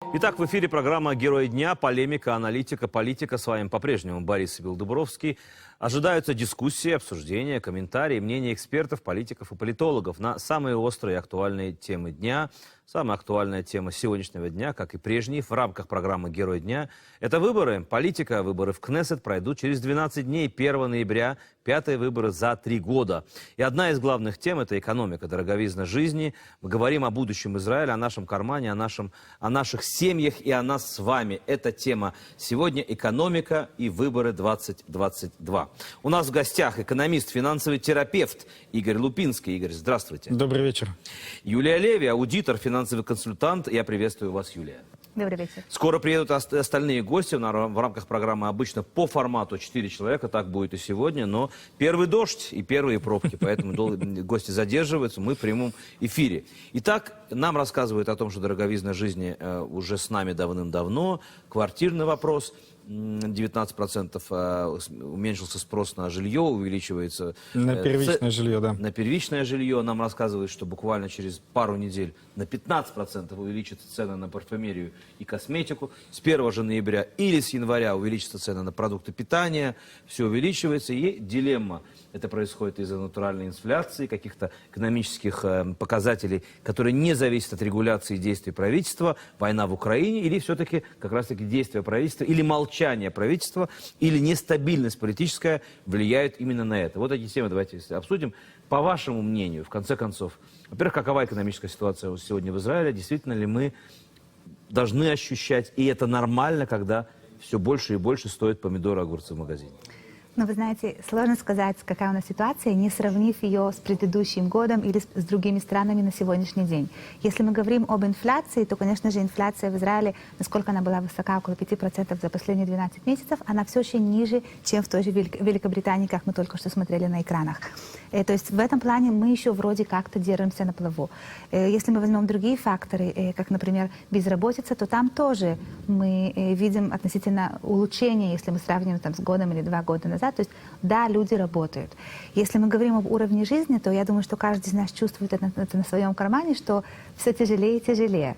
Итак, в эфире программа «Герой дня», полемика, аналитика, политика. С вами по-прежнему Борис Белдубровский. Ожидаются дискуссии, обсуждения, комментарии, мнения экспертов, политиков и политологов на самые острые и актуальные темы дня. Самая актуальная тема сегодняшнего дня, как и прежние, в рамках программы «Герой дня» – это выборы. Политика, выборы в Кнессет пройдут через 12 дней, 1 ноября, пятые выборы за 3 года. И одна из главных тем – это экономика, дороговизна жизни. Мы говорим о будущем Израиля, о нашем кармане, о наших семьях и о нас с вами. Эта тема сегодня – экономика и выборы 2022. У нас в гостях экономист, финансовый терапевт Игорь Лупинский. Игорь, здравствуйте. Добрый вечер. Юлия Леви, аудитор, финансовый консультант. Я приветствую вас, Юлия. Добрый вечер. Скоро приедут остальные гости. В рамках программы обычно по формату 4 человека. Так будет и сегодня. Но первый дождь и первые пробки. Поэтому гости задерживаются. Мы в прямом эфире. Итак, нам рассказывают о том, что дороговизна жизни уже с нами давным-давно. Квартирный вопрос. 19% уменьшился спрос на жилье, увеличивается... На первичное жилье, да. На первичное жилье. Нам рассказывают, что буквально через пару недель на 15% увеличатся цены на парфюмерию и косметику. С 1 же ноября или с января увеличатся цены на продукты питания. Все увеличивается. И дилемма. Это происходит из-за натуральной инфляции, каких-то экономических показателей, которые не зависят от регуляции и действий правительства, война в Украине, или все-таки как раз-таки действия правительства, или молчание правительства, или нестабильность политическая влияют именно на это. Вот эти темы давайте обсудим. По вашему мнению, в конце концов, во-первых, какова экономическая ситуация сегодня в Израиле? Действительно ли мы должны ощущать, и это нормально, когда все больше и больше стоят помидоры и огурцы в магазине? Но вы знаете, сложно сказать, какая у нас ситуация, не сравнив ее с предыдущим годом или с другими странами на сегодняшний день. Если мы говорим об инфляции, то, конечно же, инфляция в Израиле, насколько она была высока, около 5% за последние 12 месяцев, она все еще ниже, чем в той же Великобритании, как мы только что смотрели на экранах. То есть в этом плане мы еще вроде как-то держимся на плаву. Если мы возьмем другие факторы, как, например, безработица, то там тоже мы видим относительно улучшения, если мы сравним там, с годом или 2 года назад. То есть, да, люди работают. Если мы говорим об уровне жизни, то я думаю, что каждый из нас чувствует это на своем кармане, что все тяжелее и тяжелее.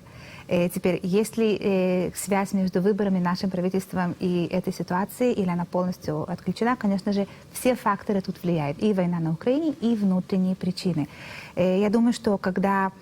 Теперь, есть ли связь между выборами, нашим правительством и этой ситуацией, или она полностью отключена, конечно же, все факторы тут влияют. И война на Украине, и внутренние причины. Я думаю, что когда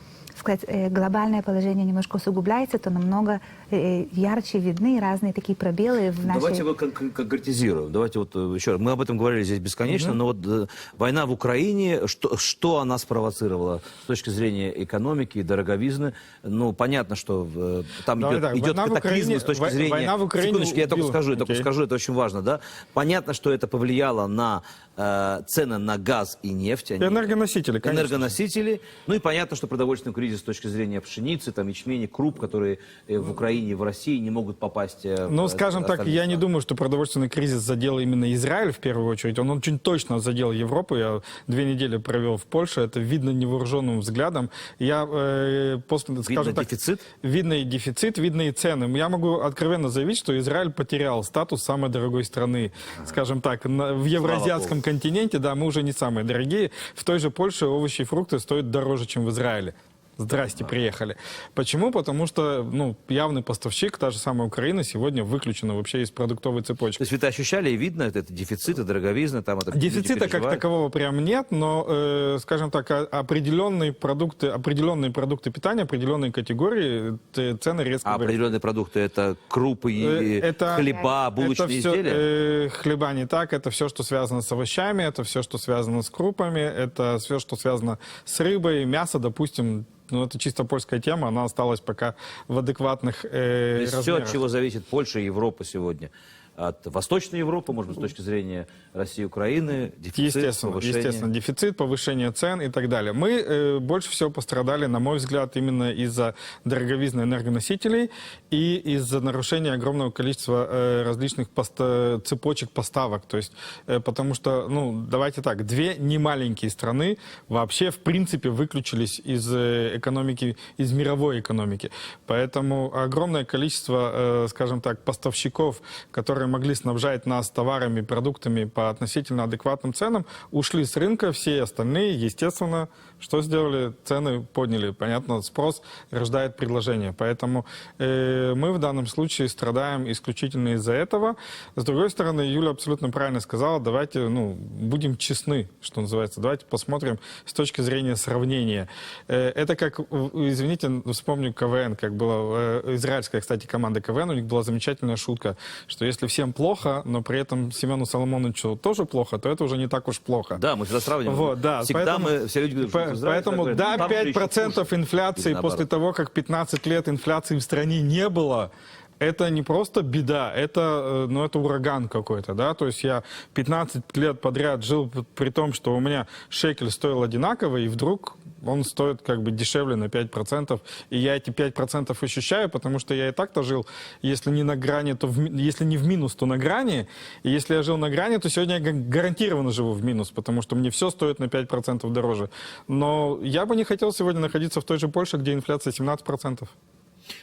глобальное положение немножко усугубляется, то намного ярче видны разные такие пробелы в нашей... Давайте его конкретизируем. Давайте вот еще раз. Мы об этом говорили здесь бесконечно, но вот война в Украине, что она спровоцировала с точки зрения экономики и дороговизны? Ну, понятно, что там идет катаклизм с точки зрения... Война в Украине Секундочку, я только скажу, это очень важно, да? Понятно, что это повлияло на цены на газ и нефть. Энергоносители, конечно. Энергоносители. Ну и понятно, что продовольственный кризис с точки зрения пшеницы, там, ячмени, круп, которые в Украине и в России не могут попасть... Ну, скажем так, я не думаю, что продовольственный кризис задел именно Израиль в первую очередь. Он очень точно задел Европу. Я 2 недели провел в Польше. Это видно невооруженным взглядом. Видно дефицит? Видно и дефицит, видно и цены. Я могу откровенно заявить, что Израиль потерял статус самой дорогой страны, скажем так, в евразиатском континенте. Да, мы уже не самые дорогие. В той же Польше овощи и фрукты стоят дороже, чем в Израиле. Здрасте, приехали. Почему? Потому что, явный поставщик, та же самая Украина, сегодня выключена вообще из продуктовой цепочки. То есть вы это ощущали и видно, это дефицит, дороговизна? Там это дефицита как такового прям нет, но, скажем так, определенные продукты питания, определенные категории, цены резко... А определенные продукты — это крупы, хлеба, булочные изделия? Хлеба не так, это все, что связано с овощами, это все, что связано с крупами, это все, что связано с рыбой, мясо, допустим. Ну, это чисто польская тема, она осталась пока в адекватных размерах. Все, от чего зависит Польша и Европа сегодня? От Восточной Европы, может быть, с точки зрения России и Украины, дефицит, повышение... Естественно, дефицит, повышение цен и так далее. Мы больше всего пострадали, на мой взгляд, именно из-за дороговизны энергоносителей и из-за нарушения огромного количества различных цепочек поставок. То есть, потому что, давайте так, 2 немаленькие страны вообще, в принципе, выключились из экономики, из мировой экономики. Поэтому огромное количество, скажем так, поставщиков, которые которые могли снабжать нас товарами, продуктами по относительно адекватным ценам, ушли с рынка, все остальные, естественно, что сделали? Цены подняли. Понятно, спрос рождает предложение. Поэтому мы в данном случае страдаем исключительно из-за этого. С другой стороны, Юля абсолютно правильно сказала, давайте будем честны, что называется. Давайте посмотрим с точки зрения сравнения. Это как, извините, вспомню КВН, как была израильская, кстати, команда КВН, у них была замечательная шутка, что если всем плохо, но при этом Семену Соломоновичу тоже плохо, то это уже не так уж плохо. Да, мы всегда сравниваем. Вот, да, Всегда все люди говорят, что Израиль, поэтому, говорят, да, там же еще 5% хуже. инфляции Или наоборот. после того, как 15 лет инфляции в стране не было, это не просто беда, это, это ураган какой-то, да, то есть я 15 лет подряд жил при том, что у меня шекель стоил одинаково, и вдруг он стоит как бы дешевле на 5%, и я эти 5% ощущаю, потому что я и так-то жил, если не на грани, то если не в минус, то на грани, и если я жил на грани, то сегодня я гарантированно живу в минус, потому что мне все стоит на 5% дороже. Но я бы не хотел сегодня находиться в той же Польше, где инфляция 17%.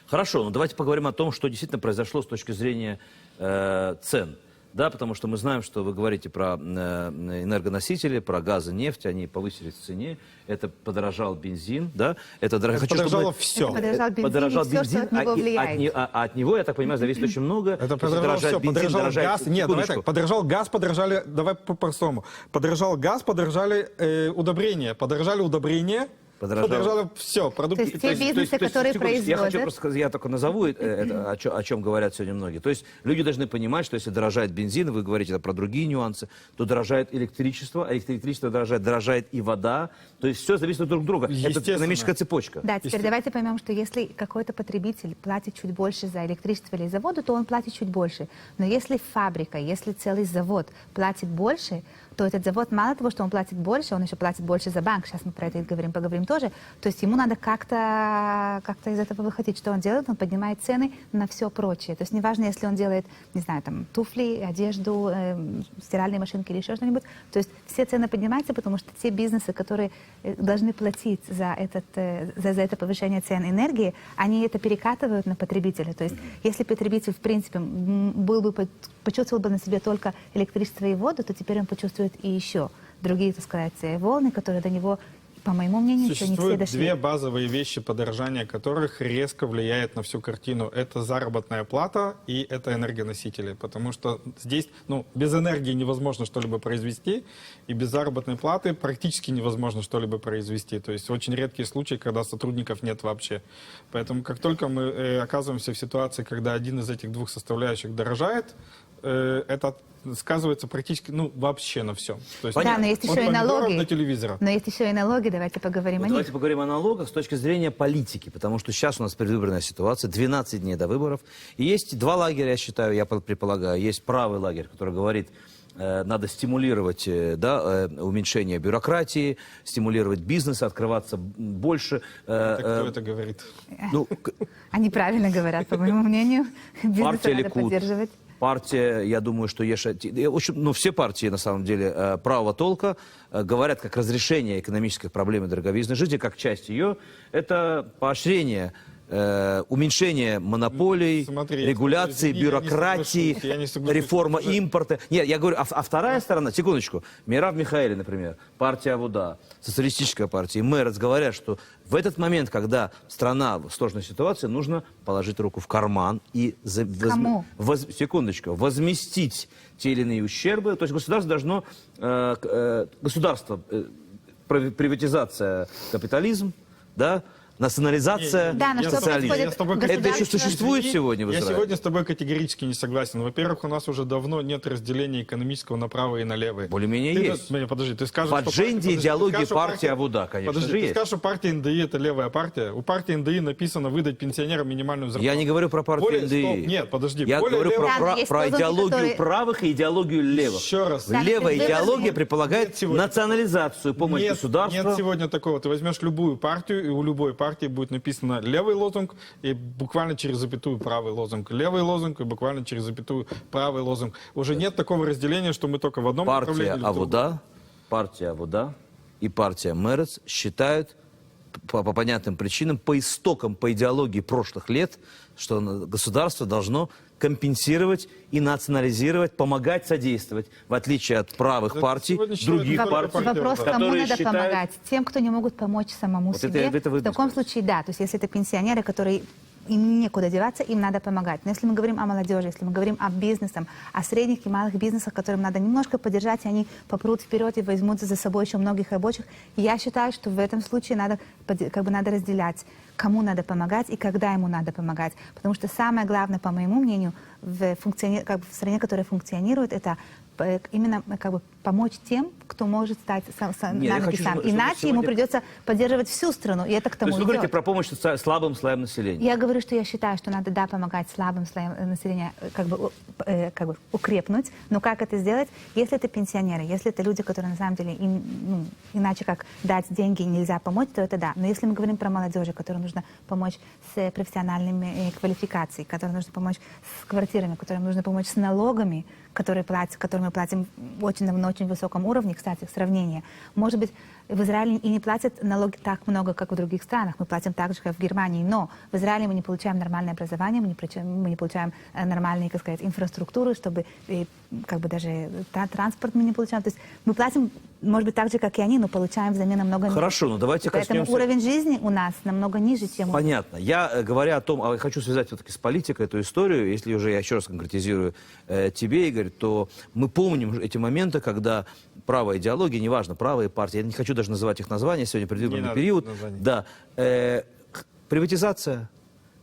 Хорошо, но давайте поговорим о том, что действительно произошло с точки зрения цен. Да, потому что мы знаем, что вы говорите про энергоносители, про газ и нефть, они повысились в цене, это подорожал бензин, да, это подорожало все. Это подорожал бензин, и все, что от него влияет. От него, я так понимаю, зависит очень много. Это Если подорожало дорожает все, бензин, подорожал дорожает- газ. Нет, давай Секундочку. так, подорожал газ, подорожали, давай по-простому. Подорожал газ, подорожали удобрения. Подорожали удобрения, подорожало все. Продукты. То есть те бизнесы, которые секундочку, я хочу производят. просто сказать, я только назову, это, о чем говорят сегодня многие. То есть люди должны понимать, что если дорожает бензин, вы говорите про другие нюансы, то дорожает электричество, а если электричество дорожает и вода. То есть все зависит друг от друга. Это Естественно. экономическая цепочка. Да, теперь давайте поймем, что если какой-то потребитель платит чуть больше за электричество или за воду, то он платит чуть больше. Но если фабрика, если целый завод платит больше, то этот завод мало того, что он платит больше, он еще платит больше за банк. Сейчас мы про это поговорим тоже. То есть ему надо как-то из этого выходить. Что он делает? Он поднимает цены на все прочее. То есть неважно, если он делает, не знаю, там, туфли, одежду, стиральные машинки или еще что-нибудь. То есть все цены поднимаются, потому что те бизнесы, которые должны платить за это повышение цен энергии, они это перекатывают на потребителя. То есть если потребитель, в принципе, почувствовал бы на себе только электричество и воду, то теперь он почувствует и еще другие, так сказать, волны, которые до него, по моему мнению, еще не все Существуют дошли. две базовые вещи, подорожание которых резко влияет на всю картину. Это заработная плата и это энергоносители. Потому что здесь, без энергии невозможно что-либо произвести, и без заработной платы практически невозможно что-либо произвести. То есть очень редкие случаи, когда сотрудников нет вообще. Поэтому как только мы оказываемся в ситуации, когда один из этих двух составляющих дорожает, это сказывается практически, вообще на всем. То есть, Да, но есть еще и налоги. до телевизора. Но есть еще и налоги, давайте поговорим Вот о давайте них. поговорим о налогах с точки зрения политики, потому что сейчас у нас предвыборная ситуация, 12 дней до выборов. И есть два лагеря, я считаю, я предполагаю. Есть правый лагерь, который говорит, надо стимулировать уменьшение бюрократии, стимулировать бизнес, открываться больше. Кто это говорит? Они правильно говорят, по моему мнению. Бизнес Партия надо Ликуд. поддерживать. Партия, я думаю, что в общем, все партии, на самом деле, правого толка говорят, как разрешение экономических проблем и дороговизны жизни, как часть ее, это поощрение, уменьшение монополий, Смотри, регуляции, извини, бюрократии, я не соглашусь. реформа импорта. Нет, я говорю, а вторая сторона, секундочку, Мирав Михаэли, например, партия Авуда, социалистическая партия, и Мерец говорят, что в этот момент, когда страна в сложной ситуации, нужно положить руку в карман и Кому? секундочку, возместить те или иные ущербы. То есть государство должно, приватизация, капитализм, да, национализация, Да, но что социализм. происходит? Я с тобой Это еще Государство- существует сегодня в Я Израиле? сегодня с тобой категорически не согласен. Во-первых, у нас уже давно нет разделения экономического на правое и на левое. Более-менее Ты, есть. Подожди, ты скажешь, В что адженде подожди, ты идеологии скажешь, что партии Авуда, конечно Подожди, же, ты есть. скажешь, что партия НДИ это левая партия. У партии НДИ написано выдать пенсионерам минимальную зарплату. Я не говорю про партию Более- НДИ. стоп, нет, подожди. Я более говорю левая- Да, но есть про лозунги, идеологию которые- правых и идеологию левых. Еще раз. Да, Левая но идеология нет предполагает сегодня. национализацию, помощь Нет государства. сегодня такого. Ты возьмешь любую партию, и у любой партии будет написано левый лозунг и буквально через запятую правый лозунг. Левый лозунг и буквально через запятую правый лозунг. Уже нет такого разделения, что мы только в одном Партия направлении или в другом. Авуда и партия Мерец считают по понятным причинам, по истокам, по идеологии прошлых лет, что государство должно компенсировать и национализировать, помогать, содействовать, в отличие от правых партий, других партий, Вопрос, кому которые надо считают... помогать? Тем, кто не могут помочь самому Вот себе. это вы в таком случае, да. То есть если это пенсионеры, которые им некуда деваться, им надо помогать. Но если мы говорим о молодежи, если мы говорим о бизнесе, о средних и малых бизнесах, которым надо немножко поддержать, и они попрут вперед и возьмутся за собой еще многих рабочих, я считаю, что в этом случае надо разделять, кому надо помогать и когда ему надо помогать. Потому что самое главное, по моему мнению, в стране, которая функционирует, это именно помочь тем, кто может стать на ноги сам. Иначе ему придется поддерживать всю страну, и это к тому То есть вы говорите про помощь слабым слоям населения? Я говорю, что я считаю, что надо, да, помогать слабым слоям населения, укрепнуть. Но как это сделать? Если это пенсионеры, если это люди, которые на самом деле иначе как дать деньги нельзя помочь, то это да. Но если мы говорим про молодежь, которой нужно помочь с профессиональными квалификацией, которой нужно помочь с квартирами, которым нужно помочь с налогами, которые мы платим на очень высоком уровне, кстати, в сравнении. Может быть, в Израиле и не платят налоги так много, как в других странах. Мы платим так же, как в Германии, но в Израиле мы не получаем нормальное образование, мы не получаем нормальную, инфраструктуру, чтобы даже транспорт мы не получаем. То есть мы платим, может быть, так же, как и они, но получаем взамен намного меньше. Хорошо, но давайте Поэтому коснемся... уровень жизни у нас намного ниже, чем... Понятно. Я, говоря о том, хочу связать все-таки с политикой эту историю, если уже я еще раз конкретизирую тебе, Игорь, то мы помним эти моменты, когда правая идеология, неважно, правые партии, я не хочу даже называть их названия, сегодня предвыборный период, да, приватизация.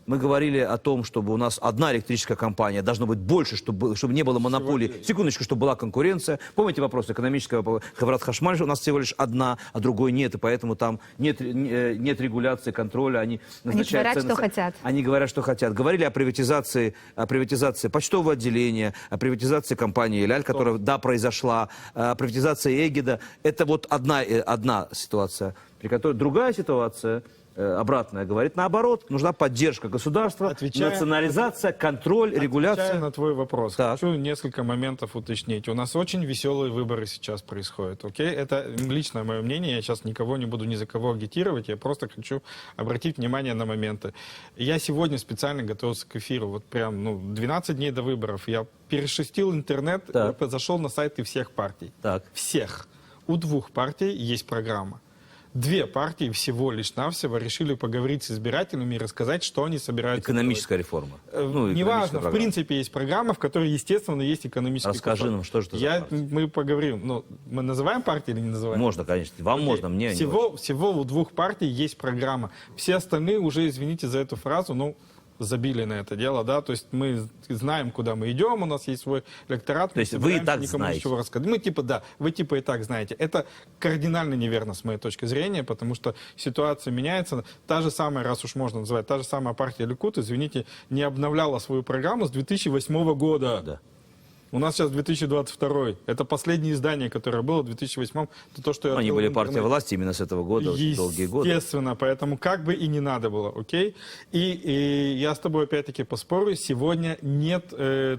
Мы говорили о том, чтобы у нас одна электрическая компания, должно быть больше, чтобы не было монополии. Секундочку, чтобы была конкуренция. Помните вопрос экономического? Хеврат Хашмаль у нас всего лишь одна, а другой нет, и поэтому там нет регуляции, контроля. Они назначают говорят, что хотят. Они говорят, что хотят. Говорили о приватизации почтового отделения, о приватизации компании «Эляль», которая, да, произошла, о приватизации «Эгида». Это вот одна ситуация, при которой другая ситуация... обратное говорит наоборот, нужна поддержка государства, национализация, контроль, регуляция. Отвечая на твой вопрос, Так. хочу несколько моментов уточнить. У нас очень веселые выборы сейчас происходят, окей? Это личное мое мнение, я сейчас никого не буду ни за кого агитировать, я просто хочу обратить внимание на моменты. Я сегодня специально готовился к эфиру, вот прям 12 дней до выборов, я перешерстил интернет, я зашел на сайты всех партий. Так. Всех. У 2 партий есть программа. 2 партии всего лишь навсего решили поговорить с избирателями и рассказать, что они собираются Экономическая реформа. Неважно, в принципе, есть программа, в которой, естественно, есть экономический Расскажи нам, что же это за партия? Мы поговорим. Мы называем партии или не называем? Можно, конечно. Вам можно, мне не очень. Всего у 2 партий есть программа. Все остальные уже, извините за эту фразу, забили на это дело, да, то есть мы знаем, куда мы идем, у нас есть свой электорат. То есть вы и так знаете. Мы вы и так знаете. Это кардинально неверно с моей точки зрения, потому что ситуация меняется. Та же самая, раз уж можно называть, та же самая партия Ликуд, извините, не обновляла свою программу с 2008 года. Да. У нас сейчас 2022. Это последнее издание, которое было в 2008. Это то, что я Они были партия власти именно с этого года, очень долгие годы. Естественно, поэтому как бы и не надо было, окей? И я с тобой опять-таки поспорю, сегодня нет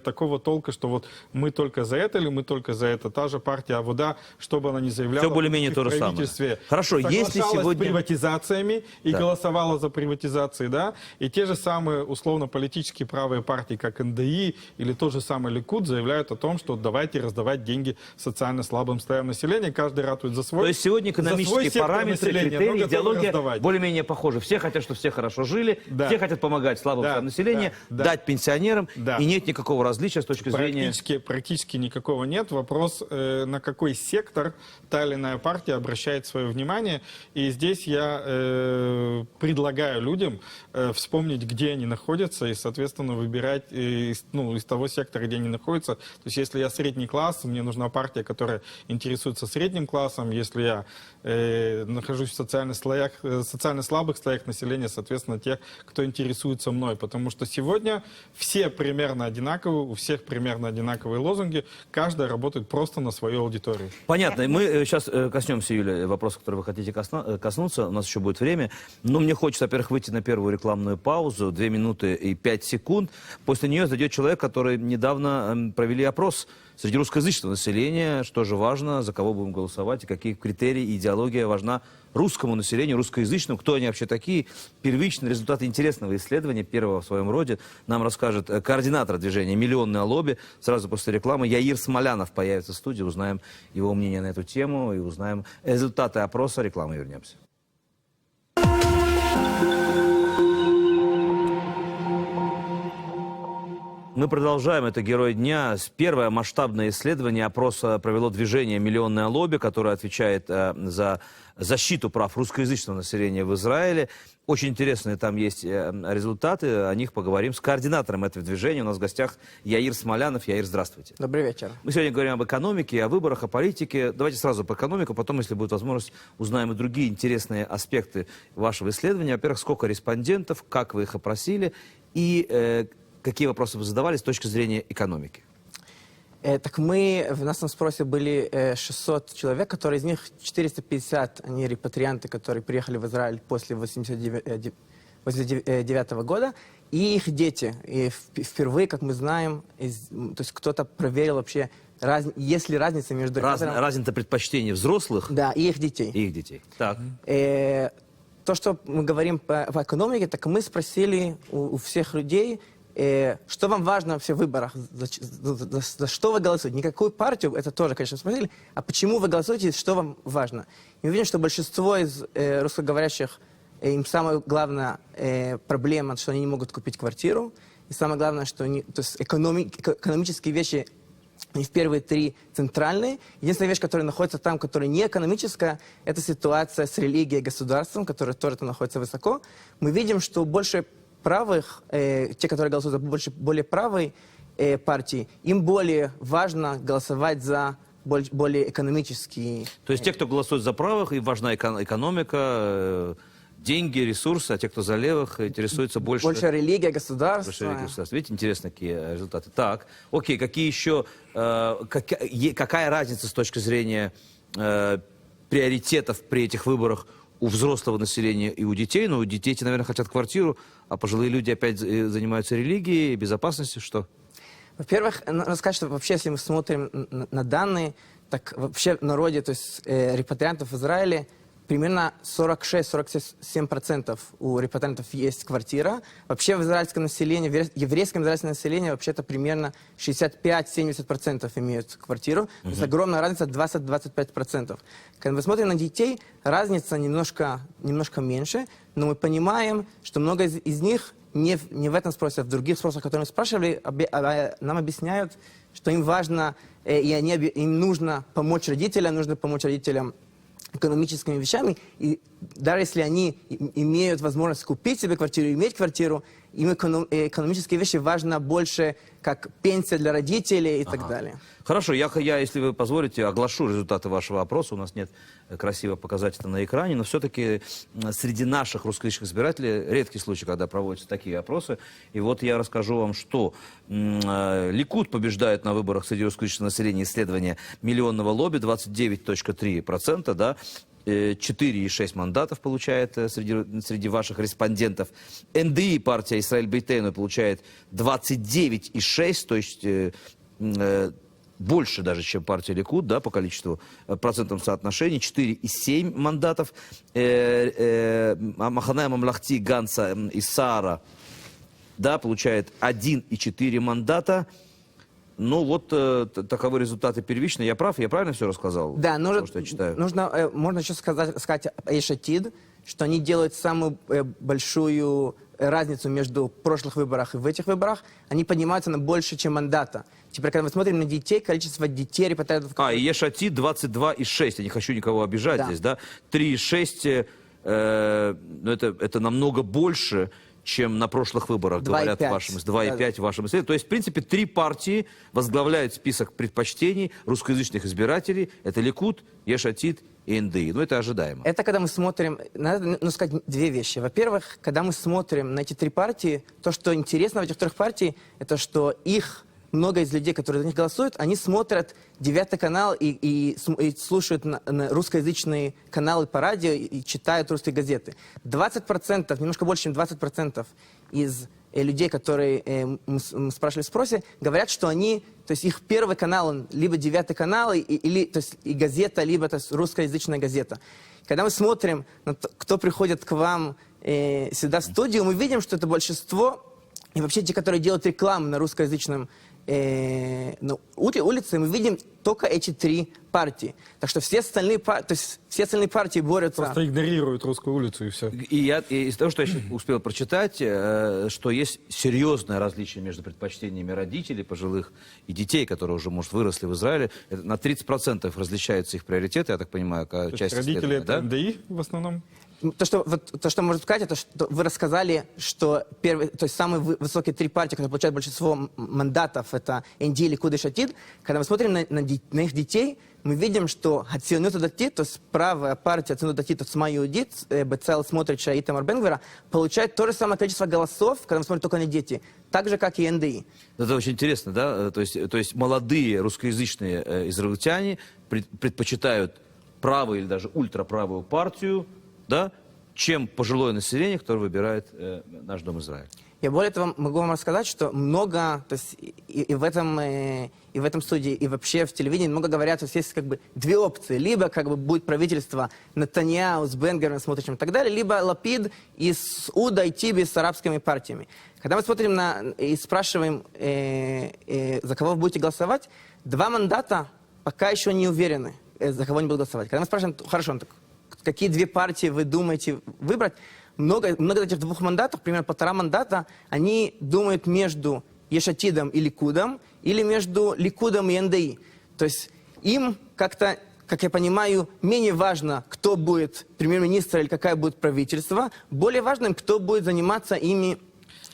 такого толка, что вот мы только за это или мы только за это. Та же партия Авода, чтобы она не заявляла... Все более-менее то же самое. Хорошо, если сегодня... с приватизациями и голосовала за приватизации, да? И те же самые условно-политические правые партии, как НДИ или тот же самый Ликуд, заявляют о том, что давайте раздавать деньги социально слабым слоям населения, каждый ратует за свой. То есть сегодня экономические параметры, критерии, идеология более-менее похожи. Все хотят, чтобы все хорошо жили, все хотят помогать слабым слоям населения, дать пенсионерам, и нет никакого различия с точки зрения... Практически никакого нет. Вопрос, на какой сектор та или иная партия обращает свое внимание. И здесь я предлагаю людям вспомнить, где они находятся, и, соответственно, выбирать из того сектора, где они находятся. То есть, если я средний класс, мне нужна партия, которая интересуется средним классом. Если я нахожусь в социально слабых слоях населения, соответственно, тех, кто интересуется мной. Потому что сегодня все примерно одинаковые, у всех примерно одинаковые лозунги, каждая работает просто на свою аудиторию. Понятно. Мы сейчас коснемся, Юля, вопроса, который вы хотите коснуться. У нас еще будет время. Но мне хочется, во-первых, выйти на первую рекламную паузу, 2 минуты и 5 секунд. После нее зайдет человек, который недавно провели провели опрос среди русскоязычного населения, что же важно, за кого будем голосовать, и какие критерии и идеология важна русскому населению, русскоязычному, кто они вообще такие. Первичные результаты интересного исследования, первого в своем роде, нам расскажет координатор движения «Миллионное лобби». Сразу после рекламы Яир Смолянов появится в студии, узнаем его мнение на эту тему и узнаем результаты опроса. Рекламы вернемся. Мы продолжаем. Это «Герой дня». Первое масштабное исследование опроса провело движение «Миллионное лобби», которое отвечает за защиту прав русскоязычного населения в Израиле. Очень интересные там есть результаты. О них поговорим с координатором этого движения. У нас в гостях Яир Смолянов. Яир, здравствуйте. Добрый вечер. Мы сегодня говорим об экономике, о выборах, о политике. Давайте сразу по экономику, потом, если будет возможность, узнаем и другие интересные аспекты вашего исследования. Во-первых, сколько респондентов, как вы их опросили и какие вопросы вы задавали с точки зрения экономики? Так мы, в нашем спросе были 600 человек, которые из них 450, они репатрианты, которые приехали в Израиль после 1989 года, и их дети. И впервые, как мы знаем, то есть кто-то проверил вообще, есть ли разница между... Разница предпочтений взрослых? Да, и их детей. И их детей. Так. То, что мы говорим по экономике, так мы спросили у всех людей, что вам важно вообще в выборах, за что вы голосуете, не какую партию, это тоже, конечно, спросили, а почему вы голосуете и что вам важно. И мы видим, что большинство из русскоговорящих, им самая главная проблема, что они не могут купить квартиру, и самое главное, что то есть экономические вещи, они в первые три центральные. Единственная вещь, которая находится там, которая не экономическая, это ситуация с религией и государством, которая тоже там находится высоко. Мы видим, что больше правых, те, которые голосуют за более правой партии, им более важно голосовать за более экономические... То есть те, кто голосует за правых, им важна экономика, деньги, ресурсы, а те, кто за левых, интересуются больше... Больше религия, государство. Больше религия, государство. Видите, интересно, какие результаты. Так, окей, какие еще... какая разница с точки зрения приоритетов при этих выборах у взрослого населения и у детей? Ну, детей, наверное, хотят квартиру, а пожилые люди опять занимаются религией, безопасностью, что? Во-первых, надо сказать, что вообще, если мы смотрим на данные, так вообще в народе, то есть репатриантов в Израиле, примерно 46-47% у репатриантов есть квартира. Вообще в израильском населении, в еврейском израильском населении вообще-то примерно 65-70% имеют квартиру. То есть огромная разница 20-25%. Когда мы смотрим на детей, разница немножко меньше, но мы понимаем, что много из них не в этом спросе, а в других спросах, которые мы спрашивали, нам объясняют, что им важно, и им нужно помочь родителям экономическими вещами, и даже если они имеют возможность купить себе квартиру, иметь квартиру, им экономические вещи важно больше, как пенсия для родителей и так далее. Хорошо, я, если вы позволите, оглашу результаты вашего опроса. У нас нет красиво показать это на экране, но все-таки среди наших русскоязычных избирателей редкий случай, когда проводятся такие опросы. И вот я расскажу вам, что Ликуд побеждает на выборах среди русскоязычного населения исследования «Миллионного лобби» 29,3%, да, 4,6 мандатов получает среди ваших респондентов. НДИ, партия Исраэль Бейтейну, получает 29,6, то есть больше даже, чем партия Ликуд, да, по количеству процентном соотношении, 4,7 мандатов. Махане Мамлахти Ганса и Саара, да, получает 1,4 мандата. Ну, вот таковы результаты первичные. Я прав? Я правильно все рассказал? Да, то, что я читаю? можно еще сказать о Ешатид, что они делают самую большую разницу между прошлых выборах и в этих выборах. Они поднимаются на больше, чем мандата. Теперь, когда мы смотрим на детей, количество детей репатриантов... И Ешатид 22,6. Я не хочу никого обижать здесь, да? 3,6, это намного больше, чем на прошлых выборах, говорят в вашем 2,5 в вашем исследовании. То есть, в принципе, 3 партии возглавляют список предпочтений русскоязычных избирателей. Это Ликуд, Ешатид и НДИ. Ну, это ожидаемо. Это когда мы смотрим... Надо сказать 2 вещи. Во-первых, когда мы смотрим на эти 3 партии, то, что интересно в этих 3 партиях, это что много из людей, которые за них голосуют, они смотрят 9 канал и слушают на русскоязычные каналы по радио и читают русские газеты. 20%, немножко больше, чем 20% из людей, которые мы спрашивали в спросе, говорят, что они, то есть их первый канал, он либо 9 канал, или, то есть и газета, либо то есть русскоязычная газета. Когда мы смотрим, на то, кто приходит к вам сюда в студию, мы видим, что это большинство, и вообще те, которые делают рекламу на русскоязычном улице, мы видим только эти 3 партии. Так что все остальные партии борются. Просто игнорируют русскую улицу и все. И из того, что я успел прочитать, что есть серьезное различие между предпочтениями родителей, пожилых и детей, которые уже, может, выросли в Израиле. Это на 30% различаются их приоритеты, я так понимаю, часть родители исследования, это да? НДИ в основном? То, что можно сказать, это что вы рассказали, что то есть самые высокие 3 партии, которые получают большинство мандатов, это НДИ, Ликуд и Шатид. Когда мы смотрим на их детей, мы видим, что Ационут Датит, то есть правая партия Ационут Датит, то есть Майюдит, Бецалел Смотрича и Тамар Бен-Гвира, получает то же самое количество голосов, когда мы смотрим только на дети, так же, как и НДИ. Это очень интересно, да? То есть молодые русскоязычные израильтяне предпочитают правую или даже ультраправую партию, да, чем пожилое население, которое выбирает наш Дом Израиль. Я более того могу вам рассказать, что много, то есть и в этом студии, и вообще в телевидении много говорят, что есть как бы 2 опции. Либо как бы будет правительство Нетаньяху с Бен-Гвиром, Смотричем и так далее, либо Лапид и с Уда и Тиби с арабскими партиями. Когда мы смотрим и спрашиваем, за кого вы будете голосовать, 2 мандата пока еще не уверены, за кого они будут голосовать. Когда мы спрашиваем, хорошо, так, какие 2 партии вы думаете выбрать, много этих 2 мандатов, примерно 1,5 мандата, они думают между Ешатидом и Ликудом или между Ликудом и НДИ. То есть им как-то, как я понимаю, менее важно, кто будет премьер-министр или какое будет правительство, более важно им, кто будет заниматься ими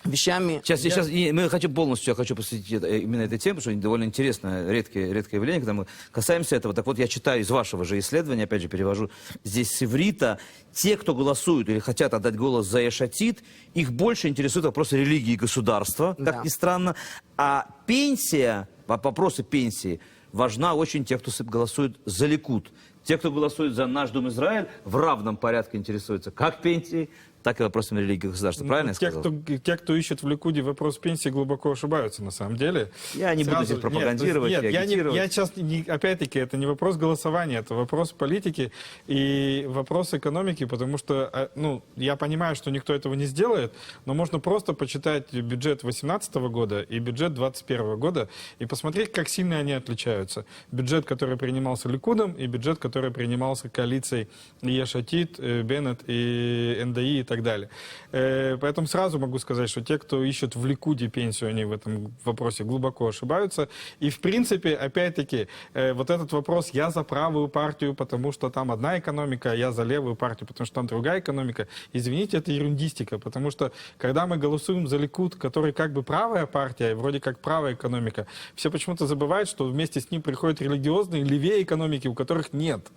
вещами. Сейчас мы я хочу посвятить именно этой теме, потому что это довольно интересное, редкое явление, когда мы касаемся этого. Так вот, я читаю из вашего же исследования, опять же, перевожу здесь с иврита. Те, кто голосуют или хотят отдать голос за Ешатид, их больше интересуют вопросы религии и государства, как ни странно. А пенсия, вопросы пенсии, важна очень тех, кто голосует за Ликуд. Те, кто голосует за наш Дом Израиль, в равном порядке интересуются как пенсией, так и вопросами религии и государства. Правильно я сказал? Те, кто ищет в Ликуде вопрос пенсии, глубоко ошибаются на самом деле. Я не буду здесь пропагандировать, агитировать. Я сейчас, опять-таки, это не вопрос голосования, это вопрос политики и вопрос экономики, потому что, я понимаю, что никто этого не сделает, но можно просто почитать бюджет 2018 года и бюджет 2021 года и посмотреть, как сильно они отличаются. Бюджет, который принимался Ликудом, и бюджет, который принимался коалицией Ешатид, Беннет и НДИ и так далее. Поэтому сразу могу сказать, что те, кто ищет в Ликуде пенсию, они в этом вопросе глубоко ошибаются. И, в принципе, опять-таки, вот этот вопрос «я за правую партию, потому что там одна экономика, а я за левую партию, потому что там другая экономика», извините, это ерундистика, потому что, когда мы голосуем за Ликуд, который как бы правая партия, и вроде как правая экономика, все почему-то забывают, что вместе с ним приходят религиозные, левее экономики, у которых нет.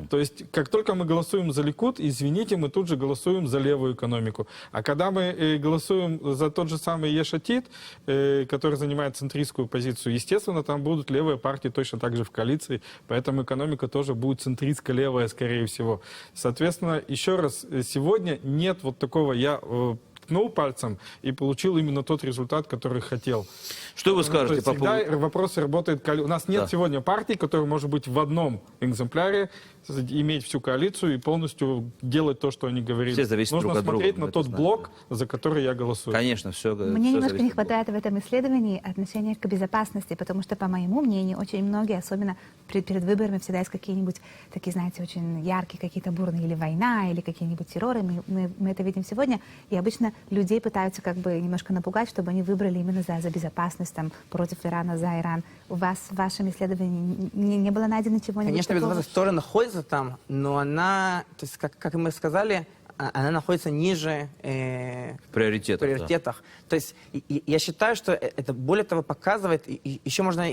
То есть, как только мы голосуем за Ликуд, извините, мы тут же голосуем за левую экономику. А когда мы голосуем за тот же самый Ешатид, который занимает центристскую позицию, естественно, там будут левые партии точно так же в коалиции, поэтому экономика тоже будет центристско-левая, скорее всего. Соответственно, еще раз, сегодня нет вот такого «я ткнул пальцем и получил именно тот результат, который хотел». Что вы скажете по поводу... Всегда вопрос работает... У нас нет сегодня партии, которая может быть в одном экземпляре, иметь всю коалицию и полностью делать то, что они говорили. Все зависят Нужно друг от друга. смотреть на тот блок, за который я голосую. Конечно, все. Мне немножко не хватает в этом исследовании отношения к безопасности, потому что, по моему мнению, очень многие, особенно перед выборами, всегда есть какие-нибудь такие, знаете, очень яркие какие-то бурные, или война, или какие-нибудь терроры. Мы это видим сегодня, и обычно людей пытаются как бы немножко напугать, чтобы они выбрали именно за безопасность, там, против Ирана, за Иран. У вас в вашем исследовании не было найдено чего-нибудь Конечно, такого? безопасность тоже находится там, но она, то есть, как мы сказали, она находится ниже в приоритетах. То есть я считаю, что это более того показывает, и еще можно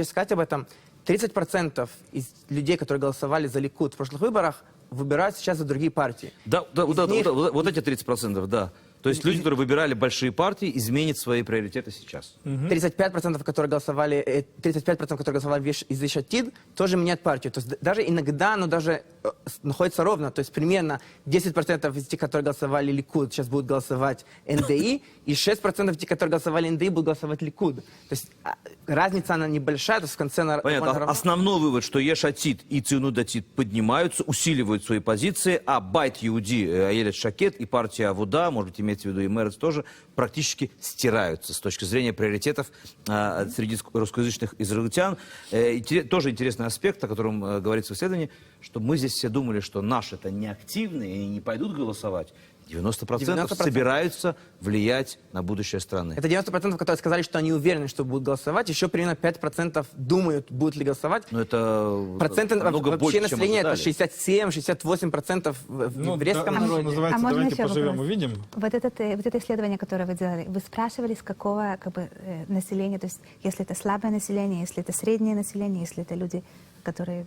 сказать об этом, 30% из людей, которые голосовали за Ликуд в прошлых выборах, выбирают сейчас за другие партии. Да, вот эти 30%, да. То есть люди, которые выбирали большие партии, изменят свои приоритеты сейчас. 35%, которые голосовали из Ешатид, тоже меняют партию. То есть даже иногда, но даже находится ровно, то есть примерно 10% из тех, которые голосовали Ликуд, сейчас будут голосовать НДИ, и 6% тех, которые голосовали НДИ, будут голосовать Ликуд. То есть разница, она небольшая, то есть в конце... Понятно. Основной вывод, что Еш Атид и Циунут Датид поднимаются, усиливают свои позиции, а Байт Иуди, Аелет Шакет и партия Авуда, может быть, имеется в виду и Мерец тоже, практически стираются с точки зрения приоритетов среди русскоязычных израильтян. Тоже интересный аспект, о котором говорится в исследовании, что мы здесь все думали, что наши-то неактивные и не пойдут голосовать. 90% собираются влиять на будущее страны. Это 90%, которые сказали, что они уверены, что будут голосовать. Еще примерно 5% думают, будут ли голосовать. Но это проценты намного вообще больше, чем населения это ожидали. 67-68% в еврейском да, народе. что называется, можно давайте еще поживем, вопрос? увидим. Вот это исследование, которое вы делали, вы спрашивали, с какого населения, то есть если это слабое население, если это среднее население, если это люди, которые...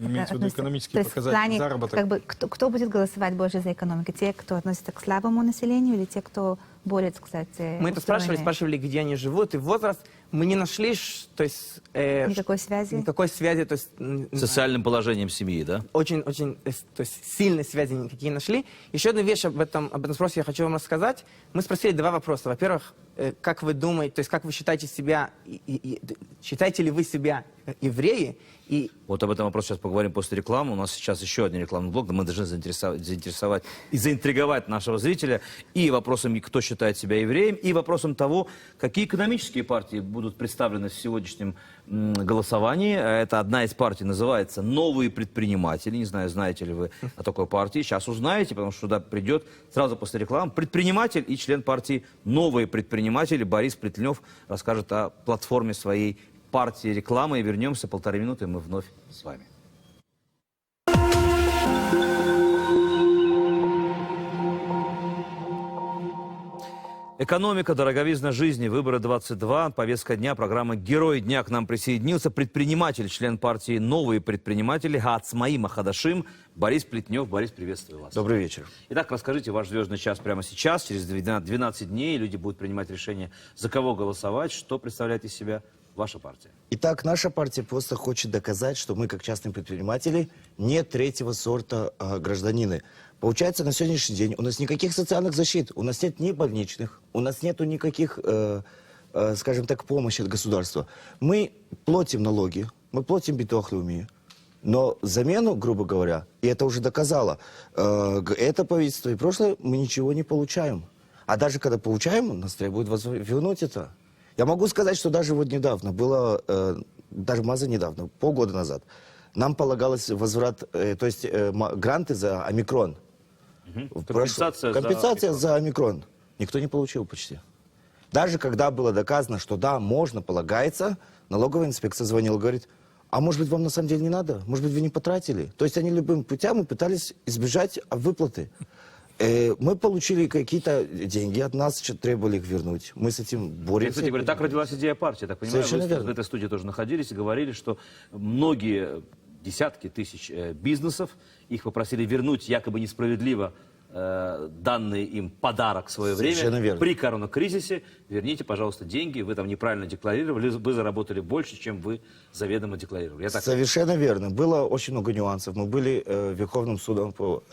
Имеется в виду экономические то есть в показатели, плане, заработок. кто будет голосовать больше за экономику? Те, кто относится к слабому населению, или те, кто борется, кстати, Мы это спрашивали, где они живут, и возраст. Мы не нашли, то есть... Никакой связи? Никакой связи, то есть... Социальным положением семьи, да? Очень, то есть сильной связи никакие не нашли. Еще одну вещь об этом спросе я хочу вам рассказать. Мы спросили два вопроса. Во-первых, как вы думаете, то есть как вы считаете себя, считаете ли вы себя евреи? И Вот об этом вопросе сейчас поговорим после рекламы. У нас сейчас еще один рекламный блок, мы должны заинтересовать и заинтриговать нашего зрителя и вопросом, кто считает себя евреем, и вопросом того, какие экономические партии будут представлены в сегодняшнем голосовании. Это одна из партий называется «Новые предприниматели». Не знаю, знаете ли вы о такой партии. Сейчас узнаете, потому что сюда придет сразу после рекламы предприниматель и член партии «Новые предприниматели» Борис Плетнев расскажет о платформе своей партии рекламы. И вернемся 1,5 минуты, и мы вновь с вами. Экономика, дороговизна жизни, выборы 22, повестка дня, программа «Герой дня». К нам присоединился предприниматель, член партии «Новые предприниматели» Гаацмаим Ахадашим Борис Плетнев. Борис, приветствую вас. Добрый вечер. Итак, расскажите, ваш звездный час прямо сейчас, через 12 дней люди будут принимать решение, за кого голосовать, что представляет из себя ваша партия. Итак, наша партия просто хочет доказать, что мы, как частные предприниматели, не третьего сорта гражданины. Получается, на сегодняшний день у нас никаких социальных защит, у нас нет ни больничных, у нас нету никаких, скажем так, помощи от государства. Мы платим налоги, мы платим битох леуми, но замену, грубо говоря, и это уже доказало, это правительство и прошлое, мы ничего не получаем. А даже когда получаем, нас требуют вернуть это. Я могу сказать, что даже вот недавно, было, даже недавно, полгода назад, нам полагалось возврат, то есть гранты за омикрон. Компенсация за омикрон. Никто не получил почти. Даже когда было доказано, что да, можно, полагается, налоговая инспекция звонила, говорит, а может быть вам на самом деле не надо? Может быть вы не потратили? То есть они любым путем пытались избежать выплаты. Мы получили какие-то деньги, от нас требовали их вернуть. Мы с этим боремся. Кстати говоря, так родилась идея партии. Так понимаю, Совершенно вы верно. в этой студии тоже находились и говорили, что многие десятки тысяч бизнесов, их попросили вернуть якобы несправедливо данный им подарок в свое Совершенно время верно. при коронакризисе. Верните, пожалуйста, деньги, вы там неправильно декларировали, вы заработали больше, чем вы заведомо декларировали. Совершенно верно. Было очень много нюансов. Мы были Верховным судом по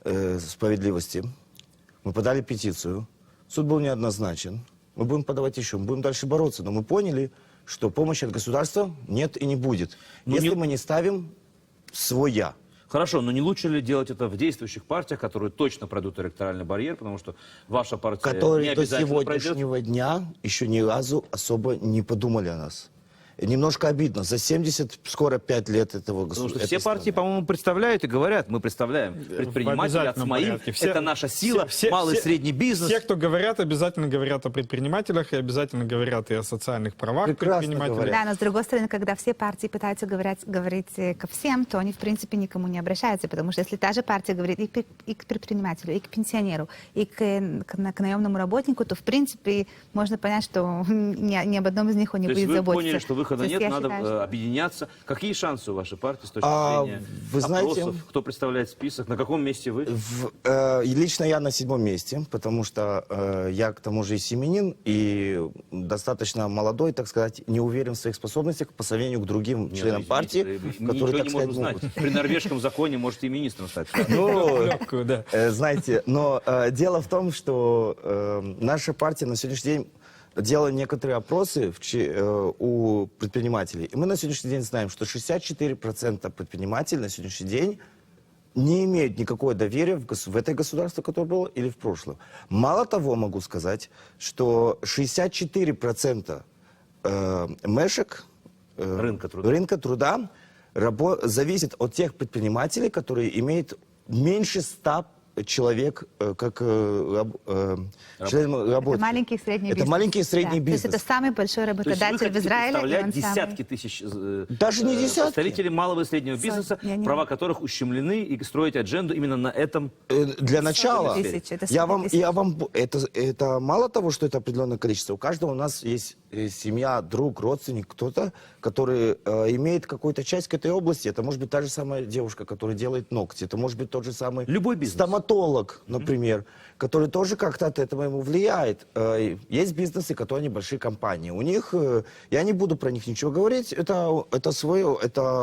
справедливости. Мы подали петицию. Суд был неоднозначен. Мы будем подавать еще, мы будем дальше бороться. Но мы поняли, что помощи от государства нет и не будет, если мы не ставим свой «я». Хорошо, но не лучше ли делать это в действующих партиях, которые точно пройдут электоральный барьер, потому что ваша партия не Которые до обязательно пройдет? сегодняшнего дня еще ни разу особо не подумали о нас. Немножко обидно. За 70, скоро 5 лет этого Потому государства. что все партии, по-моему, представляют и говорят, мы представляем предпринимателей, ацмаим, это наша сила, малый и средний бизнес. Все, кто говорят, обязательно говорят о предпринимателях и обязательно говорят и о социальных правах Прекрасно предпринимателей. говорят. Да, но с другой стороны, когда все партии пытаются говорить ко всем, то они, в принципе, никому не обращаются, потому что если та же партия говорит и к предпринимателю, и к пенсионеру, и к наемному работнику, то, в принципе, можно понять, что ни об одном из них он не То есть будет вы заботиться. поняли, что вы выхода То есть нет, я надо считаю, что- объединяться. Какие шансы у вашей партии с точки зрения вы знаете- опросов? Кто представляет список? На каком месте вы? И лично я на 7-м месте, потому что я к тому же и семьянин, и достаточно молодой, так сказать, не уверен в своих способностях по сравнению к другим членам партии, Мы ничего которые, так не сказать, можем могут. знать. При норвежском законе можете и министром стать. Ну, Легкую, да. знаете, но дело в том, что наша партия на сегодняшний день делала некоторые опросы у предпринимателей. И мы на сегодняшний день знаем, что 64% предпринимателей на сегодняшний день не имеют никакого доверия в это государство, которое было, или в прошлом. Мало того, могу сказать, что 64% мешек рынка труда зависит от тех предпринимателей, которые имеют меньше 100 человек как членом работы. Это маленький и средний Это бизнес. маленький и средний Да. бизнес. То есть это самый большой То есть вы работодатель в хотите Израиле. И представлять он десятки самый... тысяч Даже не десятки. представителей малого и среднего бизнеса, Я не- права которых ущемлены, и строить адженду именно на этом. Для начала, тысяч, это я 100 вам, тысяч. это мало того, что это определенное количество. У каждого у нас есть семья, друг, родственник, кто-то, который имеет какую-то часть к этой области. Это может быть та же самая девушка, которая делает ногти. Это может быть тот же самый Любой бизнес. стоматолог, например, который тоже как-то от этого ему влияет. Есть бизнесы, которые они большие компании. У них, я не буду про них ничего говорить, это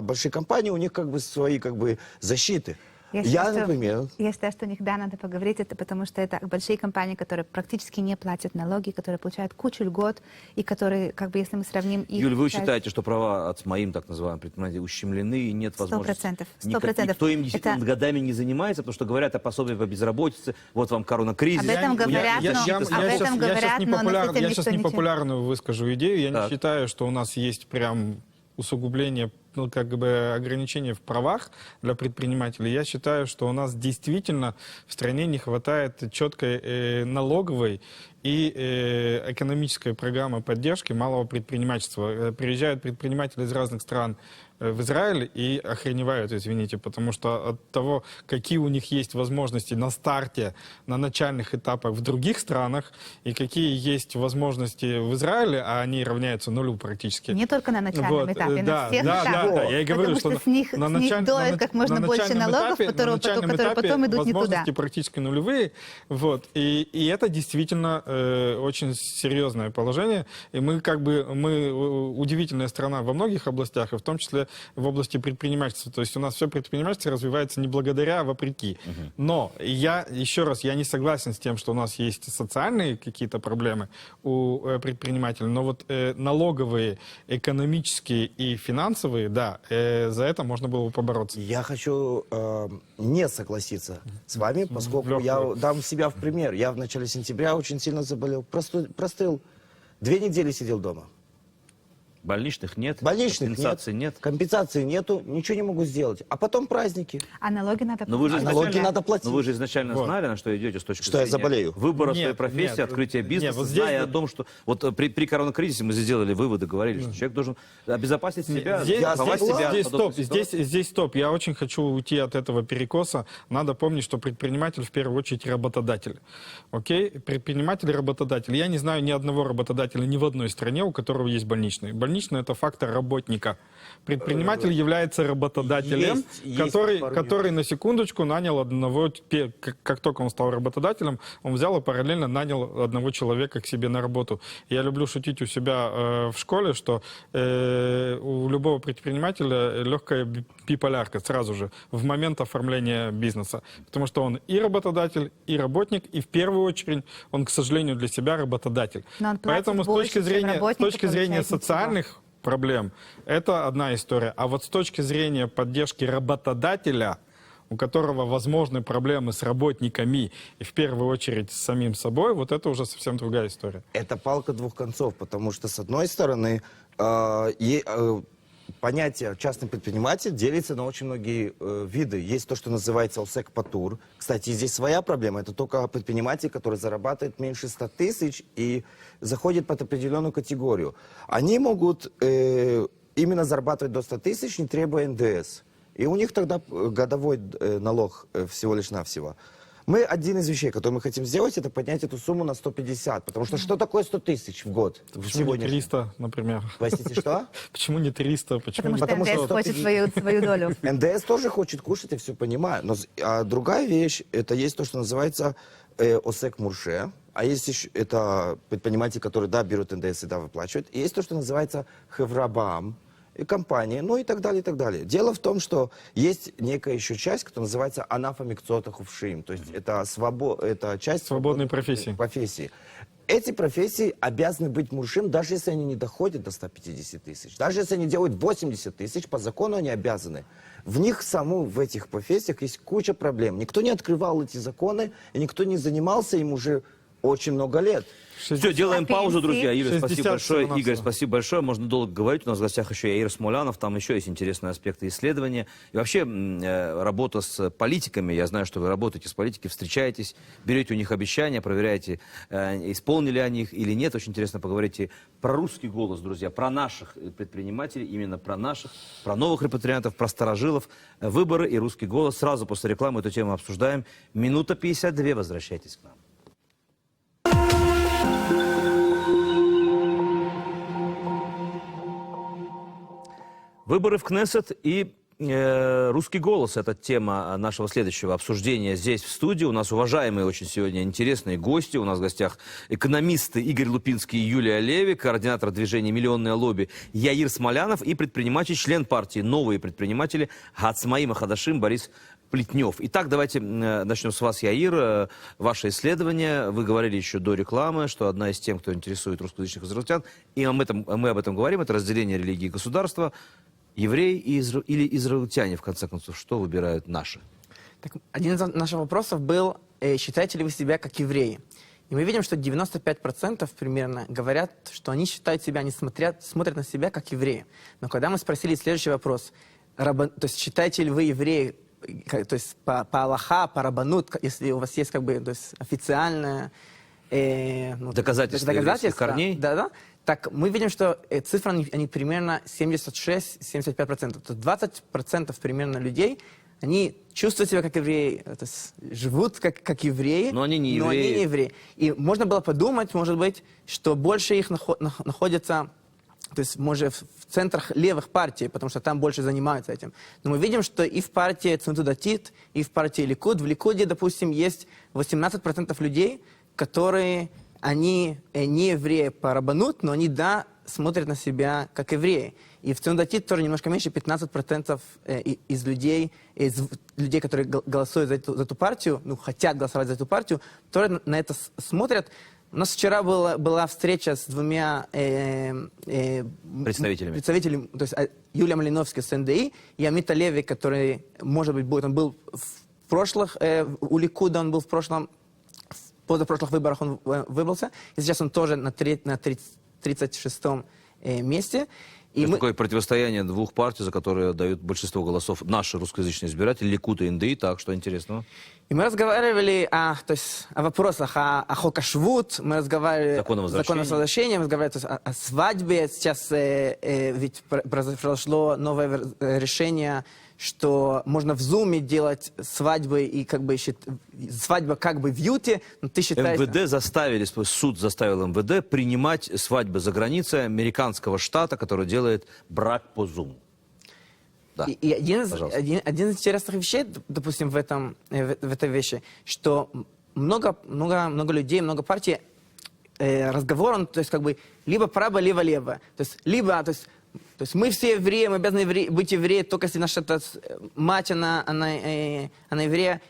большие компании, у них как бы свои как бы защиты. Например, Я считаю, что о них, да, надо поговорить, это потому что это большие компании, которые практически не платят налоги, которые получают кучу льгот, и которые, как бы, если мы сравним их... Юль, вы часть- считаете, что права от моим, так называемым, предпринимателей ущемлены и нет возможности? 100%. Никто им действительно Это- годами не занимается, потому что говорят о пособии по безработице, вот вам коронакризис. Об этом говорят, но- об этом говорят, но на это Я никто сейчас ничего- непопулярную выскажу идею. Я Так. не считаю, что у нас есть прям усугубление, ну, как бы ограничения в правах для предпринимателей. Я считаю, что у нас действительно в стране не хватает четкой налоговой и экономической программы поддержки малого предпринимательства. Приезжают предприниматели из разных стран в Израиль и охреневают, извините, потому что от того, какие у них есть возможности на старте, на начальных этапах в других странах, и какие есть возможности в Израиле, а они равняются нулю практически. Не только на начальном Вот, этапе, да, на всех да, этапах. да, я и говорю, Потому что с них доят как можно больше налогов, которые потом идут не туда. возможности практически нулевые. Вот. И это действительно очень серьезное положение. И мы удивительная страна во многих областях, и в том числе в области предпринимательства. То есть у нас все предпринимательство развивается не благодаря, а вопреки. Но я не согласен с тем, что у нас есть социальные какие-то проблемы у предпринимателей, но вот налоговые, экономические и финансовые, да, за это можно было бы побороться. я хочу не согласиться с вами, поскольку я дам себя в пример. Я в начале сентября очень сильно заболел, простыл. 2 недели сидел дома. Больничных нет, Больничных компенсации нет. Компенсации нету, ничего не могу сделать. А потом праздники. А налоги надо Но вы же налоги изначально, надо платить. но вы же изначально Вот. знали, на что идете с точки Что я зрения заболею. выбора Нет, своей профессии, нет, открытия бизнеса, нет, вот здесь- зная о том, что вот при коронакризисе мы сделали выводы, говорили, что человек должен обезопасить себя, страховать себя. Здесь в подобной стоп, ситуации. здесь стоп. Я очень хочу уйти от этого перекоса. Надо помнить, что предприниматель в первую очередь работодатель. Окей? Предприниматель и работодатель. Я не знаю ни одного работодателя ни в одной стране, у которого есть больничный. Больничный — это фактор работника. Предприниматель является работодателем, Есть который на секундочку нанял одного, как только он стал работодателем, он взял и параллельно нанял одного человека к себе на работу. Я люблю шутить у себя в школе, что у любого предпринимателя легкая биполярка сразу же в момент оформления бизнеса. Потому что он и работодатель, и работник, и в первую очередь он, к сожалению, для себя работодатель. Но он платит Поэтому больше, чем работник, с точки зрения получает ничего. социальных проблем, это одна история. А вот с точки зрения поддержки работодателя, у которого возможны проблемы с работниками и в первую очередь с самим собой, вот это уже совсем другая история. Это палка двух концов, потому что, с одной стороны, понятие частный предприниматель делится на очень многие виды. Есть то, что называется «Алсек-Патур». Кстати, здесь своя проблема. Это только предприниматель, который зарабатывает меньше 100 тысяч и заходит под определенную категорию. Они могут именно зарабатывать до 100 тысяч, не требуя НДС. И у них тогда годовой налог всего лишь навсего. Мы один из вещей, которые мы хотим сделать, это поднять эту сумму на 150. Потому что такое 100 тысяч в год? Почему не 300, например? Простите, что? Почему не 300? Почему Потому не... что НДС хочет свою долю. НДС тоже хочет кушать, я все понимаю. Но другая вещь, это есть то, что называется ОСЭК Мурше. А есть еще, это предприниматели, которые, да, берут НДС и, да, выплачивают. И есть то, что называется Хеврабам, и компании, ну и так далее, и так далее. Дело в том, что есть некая еще часть, которая называется анафамикцотахувшим, то есть это, это часть Свободной профессии. профессии. Эти профессии обязаны быть муршим, даже если они не доходят до 150 тысяч. Даже если они делают 80 тысяч, по закону они обязаны. В них в этих профессиях есть куча проблем. Никто не открывал эти законы, и никто не занимался им уже очень много лет. Все, делаем паузу, друзья. Игорь, 60 спасибо большое. всего-навсего. Игорь, спасибо большое. Можно долго говорить. У нас в гостях еще Яир Смолянов. Там еще есть интересные аспекты исследования. И вообще работа с политиками. Я знаю, что вы работаете с политиками, встречаетесь, берете у них обещания, проверяете, исполнили они их или нет. Очень интересно поговорить и про русский голос, друзья, про наших предпринимателей, именно про наших, про новых репатриантов, про старожилов. Выборы и русский голос. Сразу после рекламы эту тему обсуждаем. Минута 52. Возвращайтесь к нам. Выборы в Кнессет и русский голос – это тема нашего следующего обсуждения здесь, в студии. У нас уважаемые очень сегодня интересные гости. У нас в гостях экономисты Игорь Лупинский и Юлия Леви, координатор движения «Миллионное лобби» Яир Смолянов и предприниматель, член партии «Новые предприниматели» Гацмаим Хадашим Борис Плетнев. Итак, давайте начнем с вас, Яир. Ваше исследование. Вы говорили еще до рекламы, что одна из тем, кто интересует русскоязычных израильтян, и мы об этом говорим, это разделение религии и государства. Евреи или израильтяне, в конце концов, что выбирают наши? Так, один из наших вопросов был, считаете ли вы себя как евреи? И мы видим, что 95% примерно говорят, что они считают себя, они смотрят на себя как евреи. Но когда мы спросили следующий вопрос, то есть считаете ли вы евреи, то есть по Аллаха, по Рабанут, если у вас есть как бы, то есть официальное доказательства еврейских корней? Да. Так мы видим, что цифры, они примерно 76-75%. То есть 20% примерно людей, они чувствуют себя как евреи, то есть живут как евреи, но они не евреи. И можно было подумать, может быть, что больше их находится, то есть, может, в центрах левых партий, потому что там больше занимаются этим. Но мы видим, что и в партии Цинтут Датит, и в партии Ликуд, в Ликуде, допустим, есть 18% людей, которые... Они не евреи по Рабанут, но они, да, смотрят на себя как евреи. И в Цинудатит тоже немножко меньше, 15% из людей, которые голосуют за эту партию, хотят голосовать за эту партию, тоже на это смотрят. У нас вчера была встреча с двумя представителями, то есть Юлия Малиновская с НДИ и Амита Леви, который, может быть, будет, он был в прошлых, у Ликуда он был в прошлом, в позапрошлых выборах он выбрался, и сейчас он тоже на 36-м месте. И такое противостояние двух партий, за которые дают большинство голосов наши русскоязычные избиратели, Ликуд и НДИ, так, что интересного? И мы разговаривали о вопросах, о хокашвут, мы разговаривали о законовозвращении, мы разговаривали о свадьбе. Сейчас ведь произошло новое решение, что можно в Зуме делать свадьбы, и как бы свадьба как бы в Юте, но ты считаешь... суд заставил МВД принимать свадьбы за границей американского штата, который делает брак по Зуму. Да. И один из интересных вещей, допустим, в этой вещи, что много людей, много партий, разговор, он, то есть как бы либо право, либо лево. То есть мы все евреи, мы обязаны быть евреи, только если наша мать, она еврея,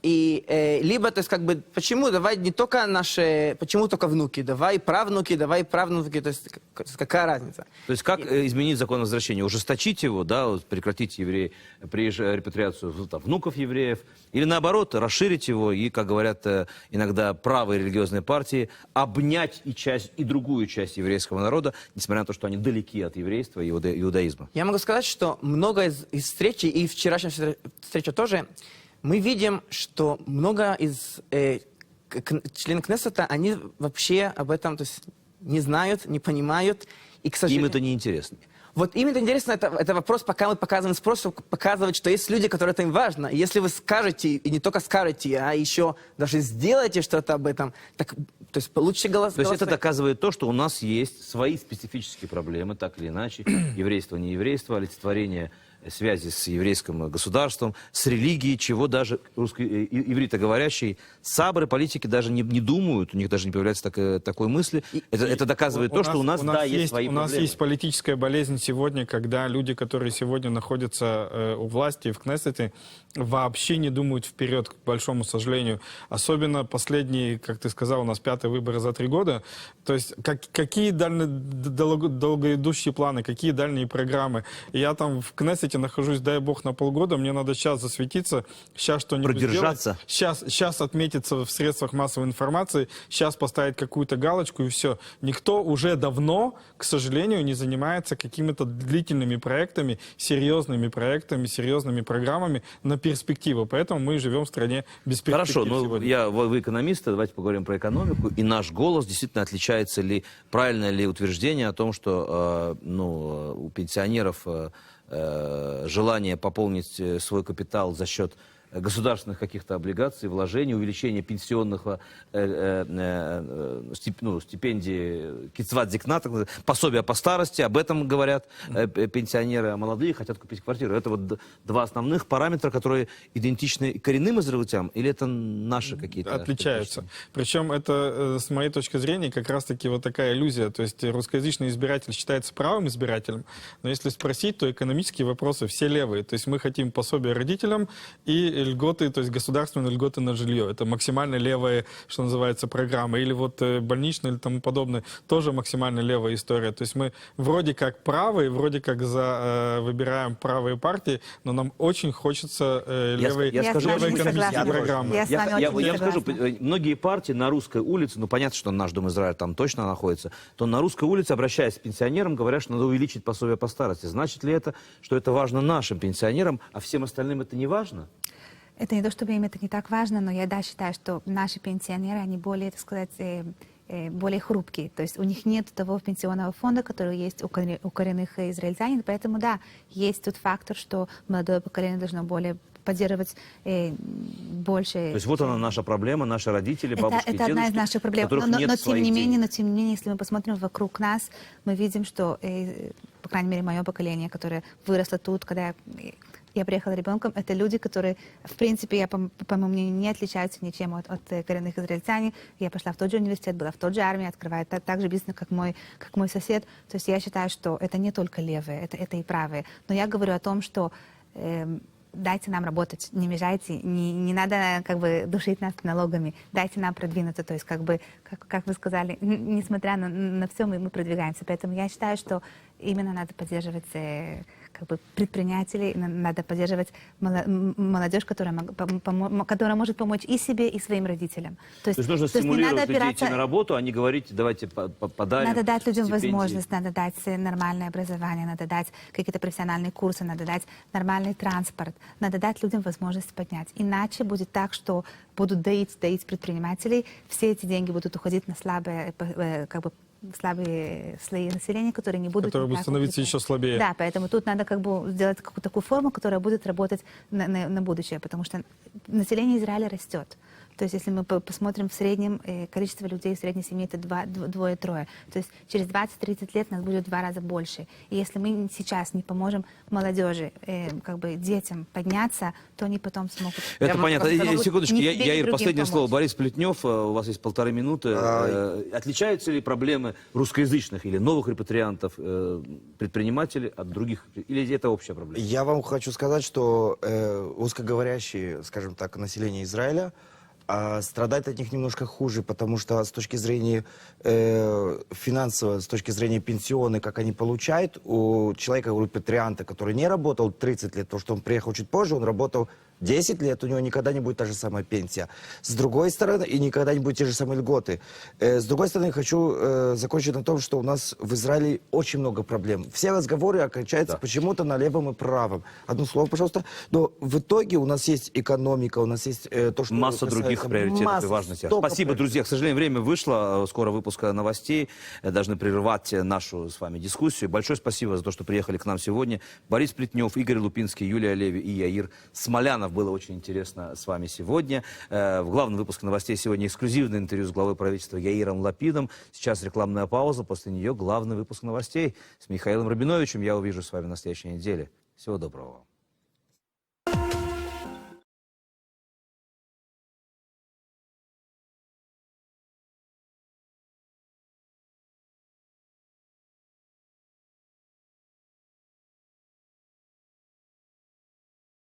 и либо, то есть как бы, почему, давай не только наши, почему только внуки, давай правнуки, то есть какая разница? То есть как изменить закон возвращения? Ужесточить его, да, вот прекратить репатриацию внуков евреев, или наоборот, расширить его и, как говорят иногда правые религиозные партии, обнять и другую часть еврейского народа, несмотря на то, что они далеки от еврейства и иудаизма? Я могу сказать, что много из встречи, и вчерашняя встреча тоже, мы видим, что много из членов Кнессета, они вообще об этом, то есть, не знают, не понимают. И, к сожалению, им это не интересно. Вот именно интересно, это вопрос, пока мы показываем спрос, показывать, что есть люди, которые это им важно. И если вы скажете, и не только скажете, а еще даже сделаете что-то об этом, так, то есть получите голос. То есть это доказывает то, что у нас есть свои специфические проблемы, так или иначе, еврейство, нееврейство, олицетворение связи с еврейским государством, с религией, чего даже ивритоговорящие сабры, политики даже не думают, у них даже не появляется такой мысли. Это доказывает то, что у нас есть свои проблемы. У нас есть политическая болезнь сегодня, когда люди, которые сегодня находятся у власти в Кнессете, вообще не думают вперед, к большому сожалению. Особенно последние, как ты сказал, у нас 5-й выборы за 3 года. То есть какие долгоидущие планы, какие дальние программы. Я там в Кнессете нахожусь, дай бог, на полгода, мне надо сейчас засветиться, сейчас что-нибудь продержаться. сделать, сейчас отметиться в средствах массовой информации, сейчас поставить какую-то галочку и все. Никто уже давно, к сожалению, не занимается какими-то длительными проектами, серьезными программами на перспективу. Поэтому мы живем в стране без перспектив. Хорошо, вы экономисты, давайте поговорим про экономику. И наш голос действительно отличается ли, правильно ли утверждение о том, что у пенсионеров желание пополнить свой капитал за счет государственных каких-то облигаций, вложений, увеличения пенсионных стипендий, кицват-зикнат, пособия по старости, об этом говорят пенсионеры, а молодые хотят купить квартиру. Это вот 2 основных параметра, которые идентичны коренным израильтянам, или это наши какие-то? Отличаются. Причем это, с моей точки зрения, как раз-таки вот такая иллюзия. То есть русскоязычный избиратель считается правым избирателем, но если спросить, то экономические вопросы все левые. То есть мы хотим пособия родителям и льготы, то есть государственные льготы на жилье. Это максимально левая, что называется, программа. Или вот больничная или тому подобное. Тоже максимально левая история. То есть мы вроде как правые, вроде как выбираем правые партии, но нам очень хочется левой экономической программы. Я скажу, многие партии на русской улице, понятно, что наш Дом Израиля там точно находится, то на русской улице, обращаясь к пенсионерам, говорят, что надо увеличить пособие по старости. Значит ли это, что это важно нашим пенсионерам, а всем остальным это не важно? Это не то, чтобы им это не так важно, но я считаю, что наши пенсионеры, они более, так сказать, более хрупкие. То есть у них нет того пенсионного фонда, который есть у коренных израильтян. Поэтому, да, есть тот фактор, что молодое поколение должно более поддерживать больше... То есть вот она наша проблема, наши родители, бабушки и дедушки, одна из наших проблем. Но тем не менее, если мы посмотрим вокруг нас, мы видим, что, по крайней мере, мое поколение, которое выросло тут, когда я приехала ребенком, это люди, которые, в принципе, по моему мнению, не отличаются ничем от коренных израильтян. Я пошла в тот же университет, была в той же армии, открывает так же бизнес, как мой сосед. То есть я считаю, что это не только левые, это и правые. Но я говорю о том, что дайте нам работать, не мешайте, не надо душить нас налогами, дайте нам продвинуться. То есть, как вы сказали, несмотря на все, мы продвигаемся. Поэтому я считаю, что именно надо поддерживать предпринимателей, надо поддерживать молодежь, которая может помочь и себе, и своим родителям. То есть нужно стимулировать людей идти на работу, а не говорить, давайте подарим. Надо дать людям стипендии. возможность, надо дать нормальное образование, надо дать какие-то профессиональные курсы, надо дать нормальный транспорт, надо дать людям возможность поднять. Иначе будет так, что будут доить предпринимателей, все эти деньги будут уходить на слабые слои населения, которые не будут... Которые будут становиться еще слабее. Да, поэтому тут надо сделать какую-то такую форму, которая будет работать на будущее, потому что население Израиля растет. То есть если мы посмотрим в среднем, количество людей в средней семье это 2-3. То есть через 20-30 лет нас будет в 2 раза больше. И если мы сейчас не поможем молодежи, детям подняться, то они потом смогут... Это понятно. Секундочку, Яир, последнее слово. Борис Плетнев, у вас есть 1,5 минуты. Отличаются ли проблемы русскоязычных или новых репатриантов, предпринимателей от других? Или это общая проблема? Я вам хочу сказать, что русскоговорящие, скажем так, население Израиля страдает от них немножко хуже, потому что с точки зрения финансовой, с точки зрения пенсионной, как они получают, у человека, у репатрианта, который не работал 30 лет, потому что он приехал чуть позже, он работал 10 лет у него никогда не будет та же самая пенсия. С другой стороны, и никогда не будет те же самые льготы. С другой стороны, хочу закончить на том, что у нас в Израиле очень много проблем. Все разговоры окончаются почему-то на левом и правом. Одно слово, пожалуйста. Но в итоге у нас есть экономика, у нас есть то, что... Масса других приоритетов и важностей. Спасибо, друзья. К сожалению, время вышло. Скоро выпуска новостей. Должны прервать нашу с вами дискуссию. Большое спасибо за то, что приехали к нам сегодня. Борис Плетнев, Игорь Лупинский, Юлия Леви и Яир Смолянов. Было очень интересно с вами сегодня. В главном выпуске новостей сегодня эксклюзивное интервью с главой правительства Яиром Лапидом. Сейчас рекламная пауза. После нее главный выпуск новостей с Михаилом Рабиновичем. Я увижу с вами на следующей неделе. Всего доброго вам.